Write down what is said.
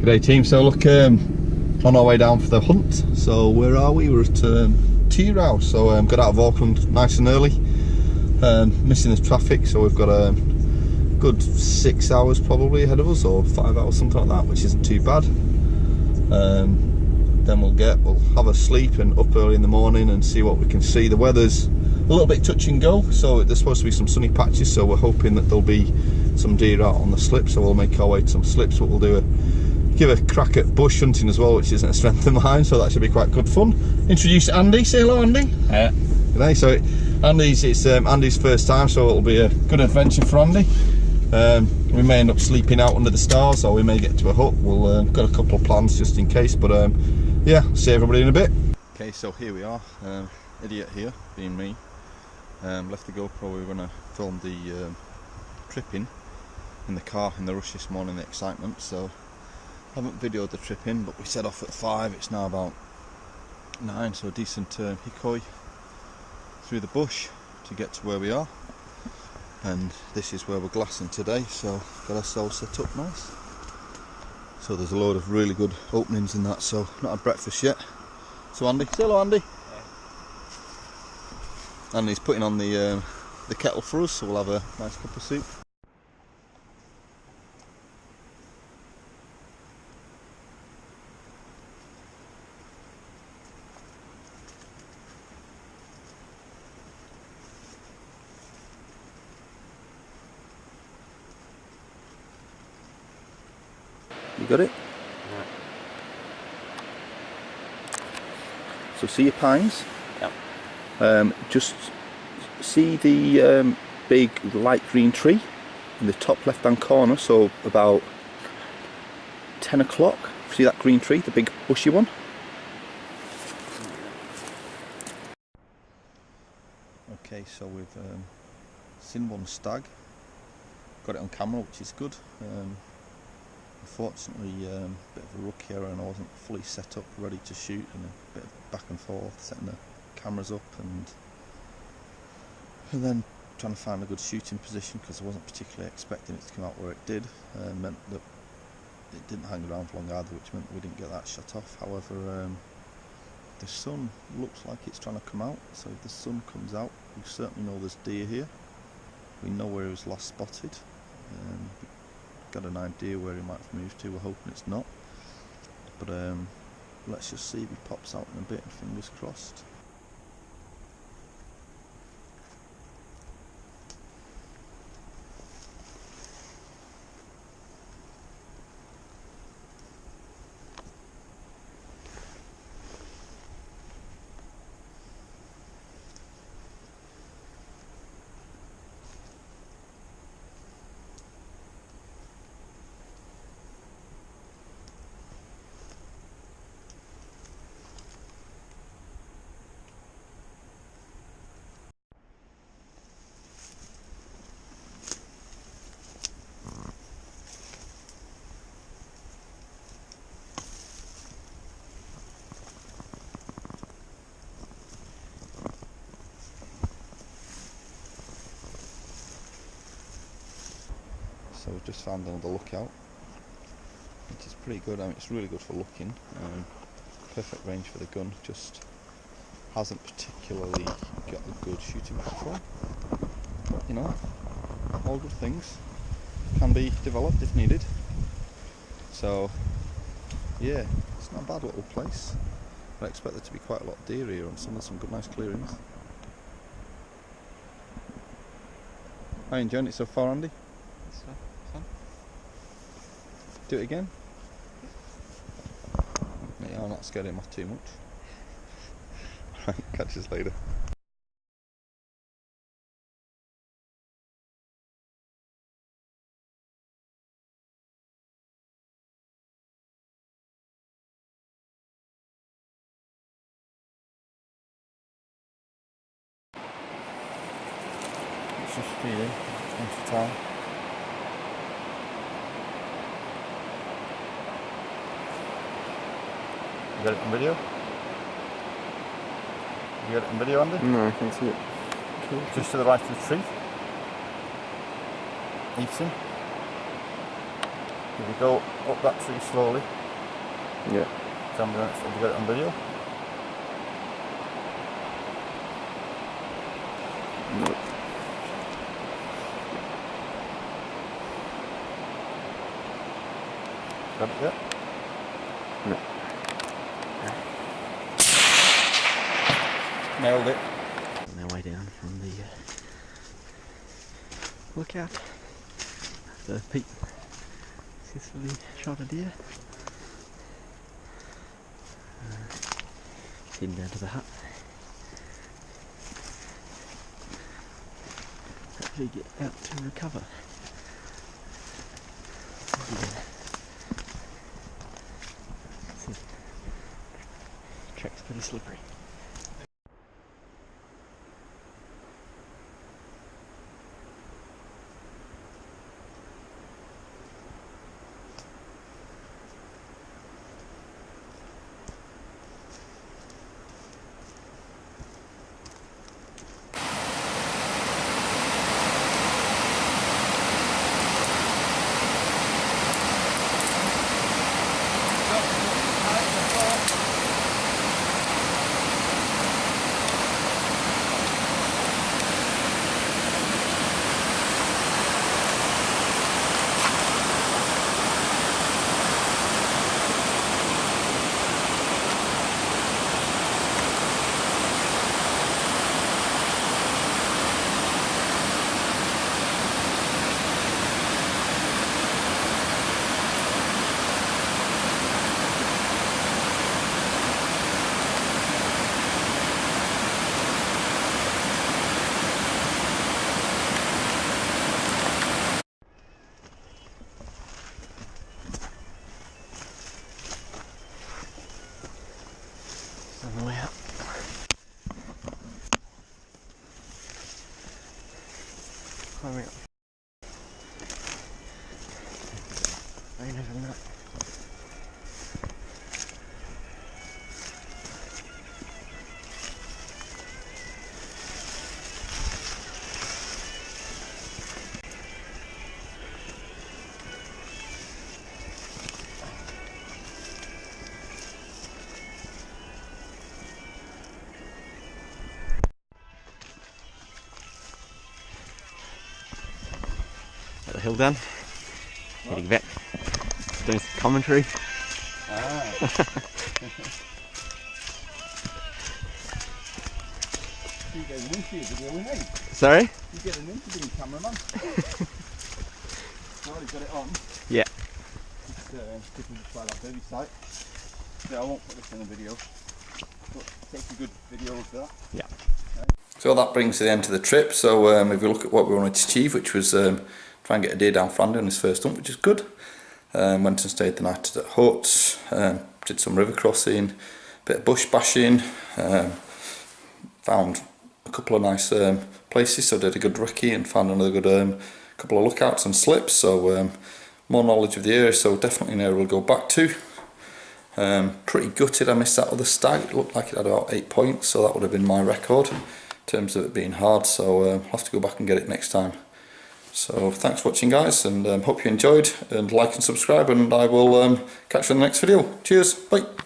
G'day team, so look, on our way down for the hunt. So where are we? We're at Ruahine, so got out of Auckland nice and early, missing the traffic, so we've got a good 6 hours probably ahead of us, or 5 hours, something like that, which isn't too bad. Then we'll have a sleep and up early in the morning and see what we can see. The weather's a little bit touch and go, so there's supposed to be some sunny patches, so we're hoping that there'll be some deer out on the slip, so we'll make our way to some slips, but we'll give a crack at bush hunting as well, which isn't a strength of mine, so that should be quite good fun. Introduce Andy. Say hello, Andy. Yeah. G'day. So it's Andy's first time, so it'll be a good adventure for Andy. We may end up sleeping out under the stars, or we may get to a hut. We'll got a couple of plans just in case, but yeah, see everybody in a bit. Okay, so here we are. Idiot here, being me. Left the GoPro. We were going to film the trip in the car in the rush this morning, the excitement. So haven't videoed the trip in, but we set off at 5. It's now about 9, so a decent hickoy through the bush to get to where we are. And this is where we're glassing today, so got ourselves set up nice. So there's a load of really good openings in that, so not had breakfast yet. So Andy, say hello Andy. Yeah. Andy's putting on the kettle for us, so we'll have a nice cup of soup. You got it? Yeah. So see your pines? Yeah. Just see the big light green tree in the top left hand corner, so about 10 o'clock. See that green tree, the big bushy one? Okay, so we've seen one stag, got it on camera, which is good. Unfortunately, a bit of a rookie error, and I wasn't fully set up, ready to shoot, and a bit of back and forth, setting the cameras up, and then trying to find a good shooting position, because I wasn't particularly expecting it to come out where it did. Meant that it didn't hang around for long either, which meant we didn't get that shot off. However, the sun looks like it's trying to come out, so if the sun comes out, we certainly know there's deer here. We know where he was last spotted. Got an idea where he might have moved to. We're hoping it's not, but let's just see if he pops out in a bit, and fingers crossed. So we've just found another lookout, which is pretty good. I mean, it's really good for looking. Perfect range for the gun. Just hasn't particularly got a good shooting platform. But, you know, all good things can be developed if needed. So yeah, it's not a bad little place. I expect there to be quite a lot of deer here, and some good nice clearings. How are you enjoying it so far, Andy? Fun. Do it again? Yeah, I'm not scared him off too much. Right, catch us later. It's just feeling, it's time. You got it on video? You got it on video, Andy? No, I can't see it. Just to the right of the tree. Eating. If you go up that tree slowly, Yeah. tell me have you got it on video? No. Got it yet? No. Nailed it. On our way down from the lookout. After Pete successfully shot a deer. Heading down to the hut. Hopefully get out to recover. Track's pretty slippery. On the way up. Climbing up. Rain overnight. Got the hill done. Heading back. Doing some commentary. Ah. You get an interview with Ruahine. Sorry? You get an interview, cameraman. Well, you've got it on. Yeah. It's sticking just by that baby site. So I won't put this in a video. But take a good video of that. Yeah. So that brings to the end of the trip. So if we look at what we wanted to achieve, which was try and get a deer down Frandy on his first hunt, which is good. Went and stayed the night at huts, did some river crossing, bit of bush bashing, found a couple of nice places, so did a good recce and found another good couple of lookouts and slips, so more knowledge of the area, so definitely an area we'll go back to. Pretty gutted I missed that other stag. It looked like it had about 8 points, so that would have been my record in terms of it being hard, so I'll have to go back and get it next time. So thanks for watching guys, and hope you enjoyed, and like and subscribe, and I will catch you in the next video. Cheers, bye.